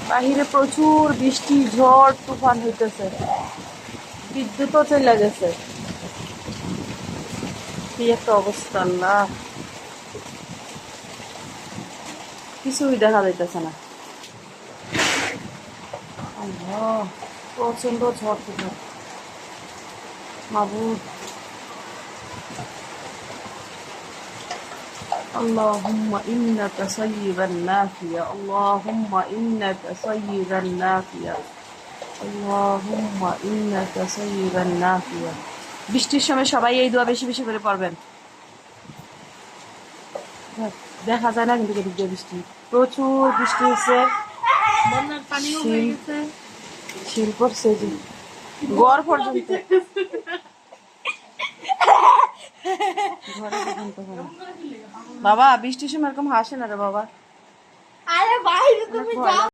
বাহিরে প্রচুর বৃষ্টি, ঝড় তুফান হইতেছে, বিদ্যুৎও চলে গেছে। কি একটা অবস্থা আল্লাহ, কিছুই দেখা যাইতেছে না। আল্লাহ, প্রচন্ড ঝড় তুফান। মাবুদ, اللهم إنك صيبا نافيا، اللهم إنك صيبا نافيا، اللهم إنك صيبا نافيا। বৃষ্টির সময় সবাই এই দোয়া বেশি বেশি করে পড়বেন। দেখা যায় না কিন্তু এদিক দিয়ে বৃষ্টি, প্রচুর বৃষ্টি হচ্ছে, শিল পড়ছে যে ঘর পর্যন্ত, ঘরে পর্যন্ত। বাবা বৃষ্টির সময় এরকম হাসে না রে বাবা।